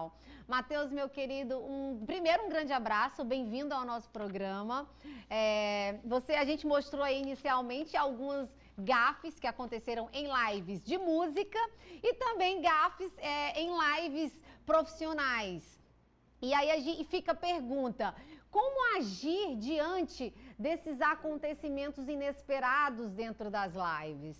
legal. Matheus, meu querido, primeiro um grande abraço, bem-vindo ao nosso programa. A gente mostrou aí inicialmente algumas gafes que aconteceram em lives de música e também gafes em lives profissionais. E aí fica a pergunta, como agir diante desses acontecimentos inesperados dentro das lives?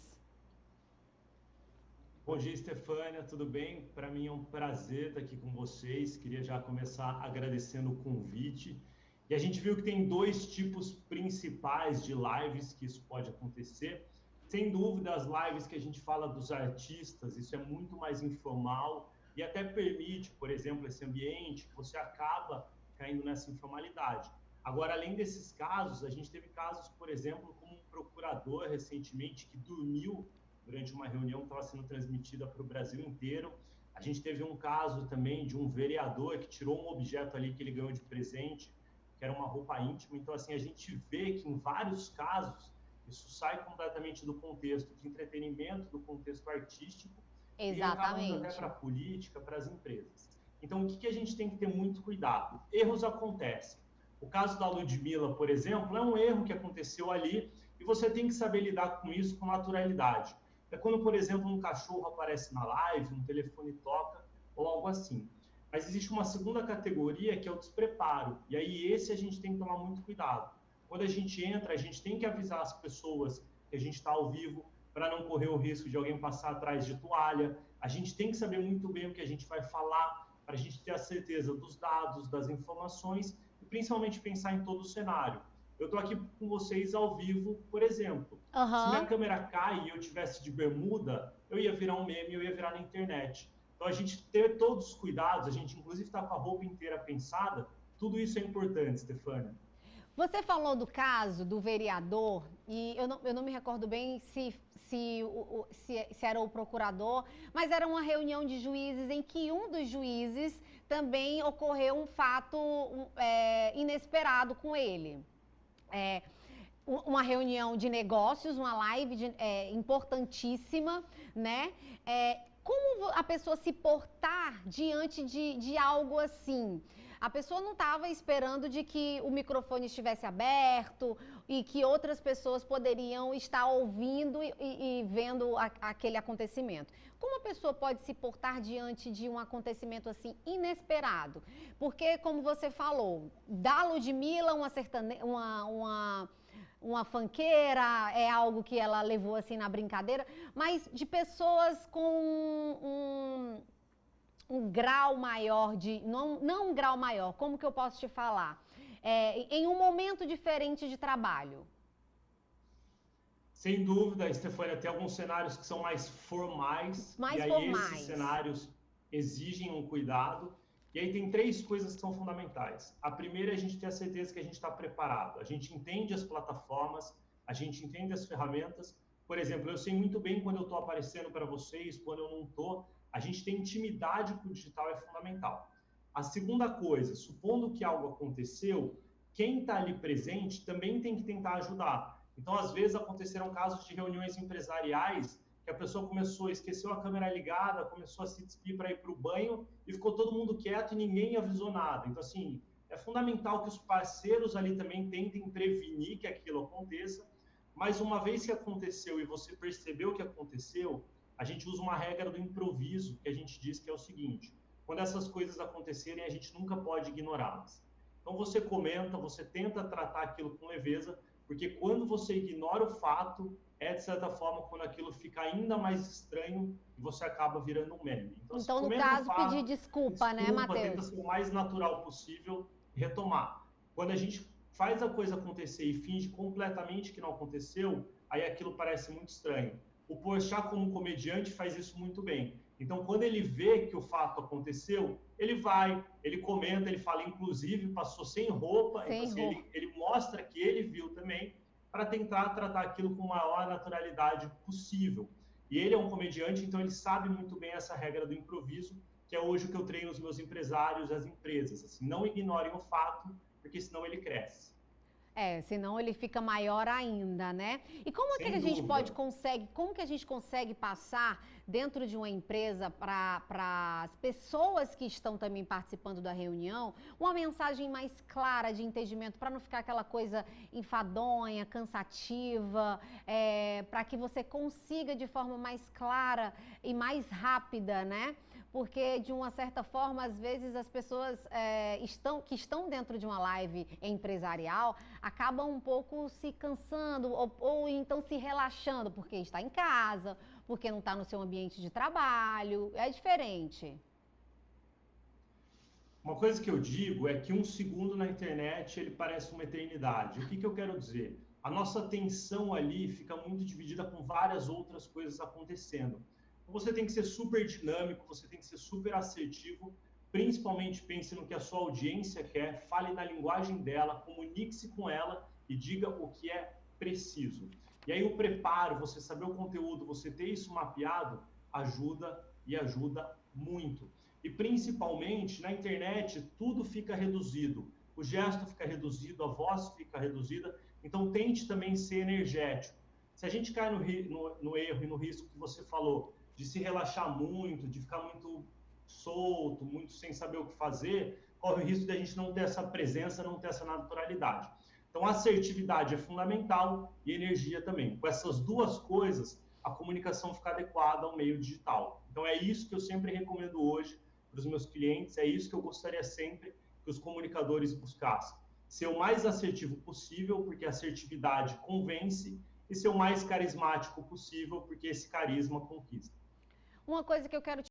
Bom dia, Stefânia, tudo bem? Para mim é um prazer estar aqui com vocês. Queria já começar agradecendo o convite. E a gente viu que tem dois tipos principais de lives que isso pode acontecer. Sem dúvida, as lives que a gente fala dos artistas, isso é muito mais informal e até permite, por exemplo, esse ambiente que você acaba caindo nessa informalidade. Agora, além desses casos, a gente teve casos, por exemplo, como um procurador recentemente que dormiu durante uma reunião que estava sendo transmitida para o Brasil inteiro. A gente teve um caso também de um vereador que tirou um objeto ali que ele ganhou de presente, que era uma roupa íntima. Então, assim, a gente vê que em vários casos isso sai completamente do contexto de entretenimento, do contexto artístico, Exatamente. E acaba indo até para a política, para as empresas. Então, o que a gente tem que ter muito cuidado? Erros acontecem. O caso da Ludmilla, por exemplo, é um erro que aconteceu ali e você tem que saber lidar com isso com naturalidade. É quando, por exemplo, um cachorro aparece na live, um telefone toca ou algo assim. Mas existe uma segunda categoria que é o despreparo. E aí esse a gente tem que tomar muito cuidado. Quando a gente entra, a gente tem que avisar as pessoas que a gente está ao vivo para não correr o risco de alguém passar atrás de toalha. A gente tem que saber muito bem o que a gente vai falar para a gente ter a certeza dos dados, das informações e principalmente pensar em todo o cenário. Eu estou aqui com vocês ao vivo, por exemplo. Se minha câmera cai e eu tivesse de bermuda, eu ia virar um meme, eu ia virar na internet. Então, a gente ter todos os cuidados, a gente inclusive está com a roupa inteira pensada, tudo isso é importante, Stefânia. Você falou do caso do vereador, e eu não me recordo bem se era o procurador, mas era uma reunião de juízes em que um dos juízes também ocorreu um fato inesperado com ele. Uma reunião de negócios, uma live importantíssima, né? Como a pessoa se portar diante de algo assim? A pessoa não estava esperando de que o microfone estivesse aberto e que outras pessoas poderiam estar ouvindo e vendo aquele acontecimento. Como a pessoa pode se portar diante de um acontecimento assim inesperado? Porque, como você falou, da Ludmilla, uma funkeira, é algo que ela levou assim na brincadeira, mas de pessoas com um grau maior não um grau maior, como que eu posso te falar? Em um momento diferente de trabalho. Sem dúvida, Stefânia, tem alguns cenários que são mais formais, esses cenários exigem um cuidado. E aí tem três coisas que são fundamentais. A primeira é a gente ter a certeza que a gente está preparado. A gente entende as plataformas, a gente entende as ferramentas. Por exemplo, eu sei muito bem quando eu estou aparecendo para vocês, quando eu não estou. A gente ter intimidade com o digital é fundamental. A segunda coisa, supondo que algo aconteceu, quem está ali presente também tem que tentar ajudar. Então, às vezes, aconteceram casos de reuniões empresariais que a pessoa esqueceu a câmera ligada, começou a se despir para ir para o banho e ficou todo mundo quieto e ninguém avisou nada. Então, assim, é fundamental que os parceiros ali também tentem prevenir que aquilo aconteça, mas uma vez que aconteceu e você percebeu que aconteceu, a gente usa uma regra do improviso, que a gente diz que é o seguinte: quando essas coisas acontecerem, a gente nunca pode ignorá-las. Então, você comenta, você tenta tratar aquilo com leveza, porque quando você ignora o fato, de certa forma, quando aquilo fica ainda mais estranho e você acaba virando um meme. Então no caso, pedir desculpa, né, Matheus? Tenta ser o mais natural possível e retomar. Quando a gente faz a coisa acontecer e finge completamente que não aconteceu, aí aquilo parece muito estranho. O Porchat, como comediante, faz isso muito bem. Então, quando ele vê que o fato aconteceu, ele vai, ele comenta, ele fala, inclusive, passou sem roupa. Então, assim, ele mostra que ele viu também, para tentar tratar aquilo com a maior naturalidade possível. E ele é um comediante, então ele sabe muito bem essa regra do improviso, que é hoje o que eu treino os meus empresários, as empresas. Assim, não ignorem o fato, porque senão ele cresce. Senão ele fica maior ainda, né? E como é que a gente consegue passar dentro de uma empresa, para as pessoas que estão também participando da reunião, uma mensagem mais clara de entendimento, para não ficar aquela coisa enfadonha, cansativa, para que você consiga de forma mais clara e mais rápida, né? Porque, de uma certa forma, às vezes as pessoas que estão dentro de uma live empresarial acabam um pouco se cansando ou então se relaxando, porque está em casa, porque não está no seu ambiente de trabalho, é diferente. Uma coisa que eu digo é que 1 segundo na internet ele parece uma eternidade. O que eu quero dizer? A nossa atenção ali fica muito dividida com várias outras coisas acontecendo. Você tem que ser super dinâmico, você tem que ser super assertivo, principalmente pense no que a sua audiência quer, fale na linguagem dela, comunique-se com ela e diga o que é preciso. E aí o preparo, você saber o conteúdo, você ter isso mapeado, ajuda e ajuda muito. E principalmente na internet, tudo fica reduzido. O gesto fica reduzido, a voz fica reduzida, então tente também ser energético. Se a gente cai no erro e no risco que você falou, de se relaxar muito, de ficar muito solto, muito sem saber o que fazer, corre o risco de a gente não ter essa presença, não ter essa naturalidade. Então, assertividade é fundamental e energia também. Com essas duas coisas, a comunicação fica adequada ao meio digital. Então, é isso que eu sempre recomendo hoje para os meus clientes, é isso que eu gostaria sempre que os comunicadores buscassem. Ser o mais assertivo possível, porque a assertividade convence, e ser o mais carismático possível, porque esse carisma conquista. Uma coisa que eu quero